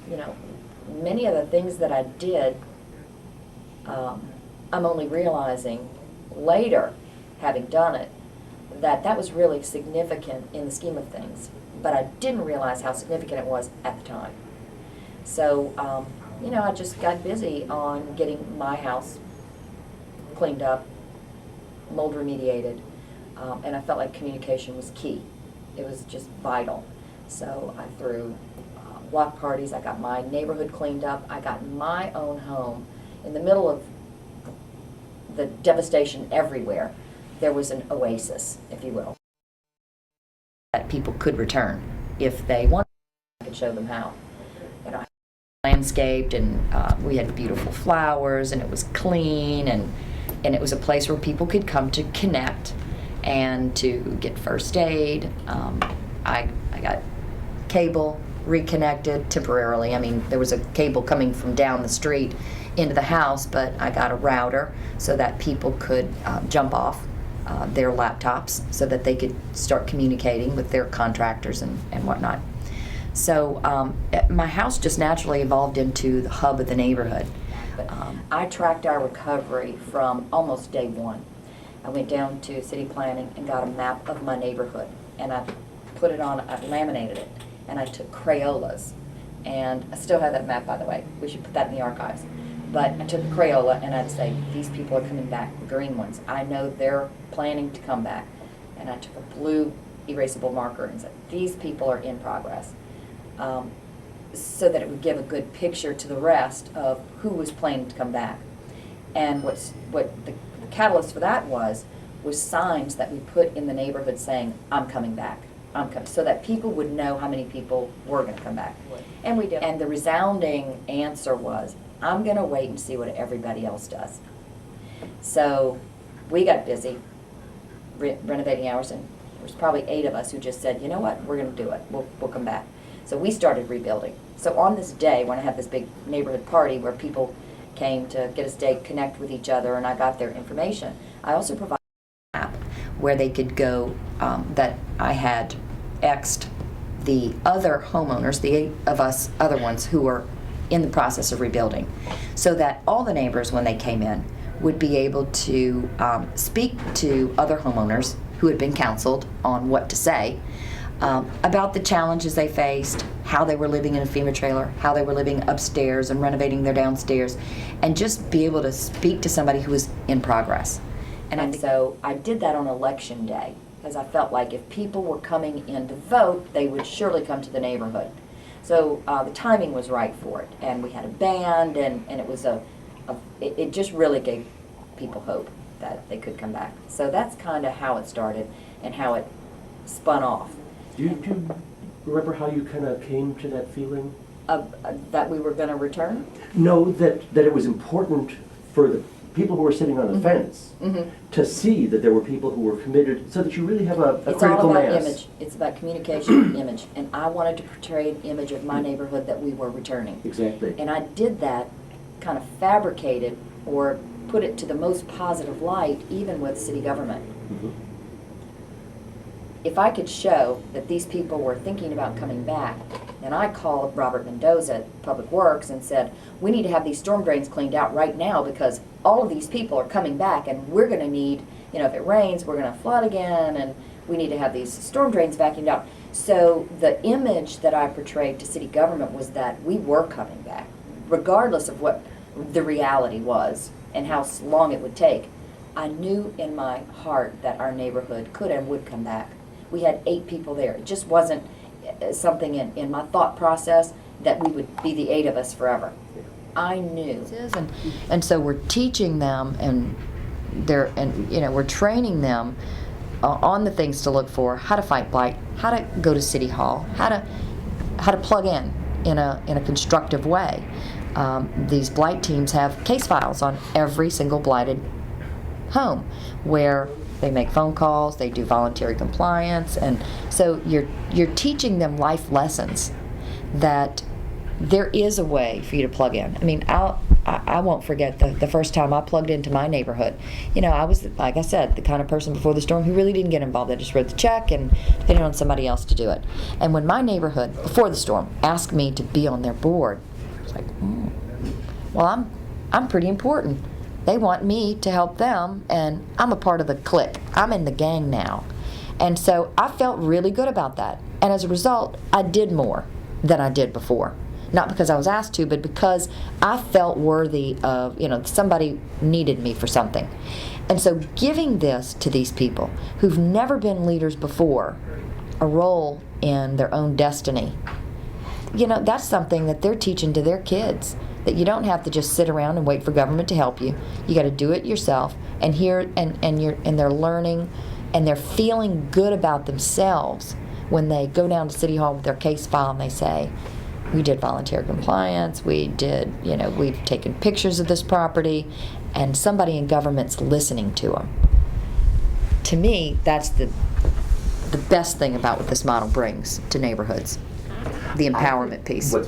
you know, many of the things that I did, I'm only realizing later, having done it, that was really significant in the scheme of things. But I didn't realize how significant it was at the time. So, you know, I just got busy on getting my house cleaned up, mold remediated, and I felt like communication was key. It was just vital. So I threw block parties, I got my neighborhood cleaned up, I got my own home. In the middle of the devastation everywhere, there was an oasis, if you will, that people could return if they wanted. I could show them how. You know, landscaped, and we had beautiful flowers, and it was clean, and it was a place where people could come to connect and to get first aid. I got cable reconnected temporarily. I mean, there was a cable coming from down the street into the house, but I got a router so that people could jump off their laptops so that they could start communicating with their contractors and whatnot. So my house just naturally evolved into the hub of the neighborhood. I tracked our recovery from almost day one. I went down to city planning and got a map of my neighborhood, and I put it on, I laminated it, and I took Crayolas, and I still have that map, by the way. We should put that in the archives. But I took a Crayola and I'd say, these people are coming back, the green ones. I know they're planning to come back. And I took a blue erasable marker and said, these people are in progress. So that it would give a good picture to the rest of who was planning to come back. And what the catalyst for that was signs that we put in the neighborhood saying, I'm coming back, I'm coming, so that people would know how many people were going to come back. And we did. And the resounding answer was, I'm going to wait and see what everybody else does. So we got busy renovating ours, and there was probably 8 of us who just said, you know what, we're going to do it, we'll come back. So we started rebuilding. So on this day, when I had this big neighborhood party where people came to get us to connect with each other and I got their information, I also provided an app where they could go, that I had X'd the other homeowners, the 8 of us other ones who were in the process of rebuilding, so that all the neighbors, when they came in, would be able to speak to other homeowners who had been counseled on what to say about the challenges they faced, how they were living in a FEMA trailer, how they were living upstairs and renovating their downstairs, and just be able to speak to somebody who was in progress. And so I did that on election day, because I felt like if people were coming in to vote, they would surely come to the neighborhood. So the timing was right for it, and we had a band, and it was it just really gave people hope that they could come back. So that's kind of how it started and how it spun off. Do you remember how you kind of came to that feeling? That we were going to return? No, that it was important for the people who were sitting on the fence to see that there were people who were committed, so that you really have a critical mass. It's all about image. It's about communication, image. And I wanted to portray an image of my neighborhood that we were returning. Exactly. And I did that, kind of fabricated or put it to the most positive light, even with city government. If I could show that these people were thinking about coming back, and I called Robert Mendoza at Public Works and said, we need to have these storm drains cleaned out right now because all of these people are coming back and we're going to need, you know, if it rains, we're going to flood again, and we need to have these storm drains vacuumed out. So the image that I portrayed to city government was that we were coming back, regardless of what the reality was and how long it would take. I knew in my heart that our neighborhood could and would come back. We had 8 people there. It just wasn't something in my thought process that we would be the 8 of us forever. I knew. And so we're teaching them, and we're training them on the things to look for, how to fight blight, how to go to City Hall, how to plug in a constructive way. These blight teams have case files on every single blighted home where they make phone calls, they do voluntary compliance, and so you're teaching them life lessons that there is a way for you to plug in. I mean, I won't forget the first time I plugged into my neighborhood. You know, I was, like I said, the kind of person before the storm who really didn't get involved. I just wrote the check and depended on somebody else to do it. And when my neighborhood, before the storm, asked me to be on their board, I was like, well, I'm pretty important. They want me to help them, and I'm a part of the clique. I'm in the gang now. And so I felt really good about that. And as a result, I did more than I did before. Not because I was asked to, but because I felt worthy of, you know, somebody needed me for something. And so giving this to these people who've never been leaders before, a role in their own destiny, you know, that's something that they're teaching to their kids. That you don't have to just sit around and wait for government to help you. You got to do it yourself. And they're learning, and they're feeling good about themselves when they go down to City Hall with their case file and they say, we did volunteer compliance, we did, you know, we've taken pictures of this property, and somebody in government's listening to them. To me, that's the best thing about what this model brings to neighborhoods, the empowerment piece. What's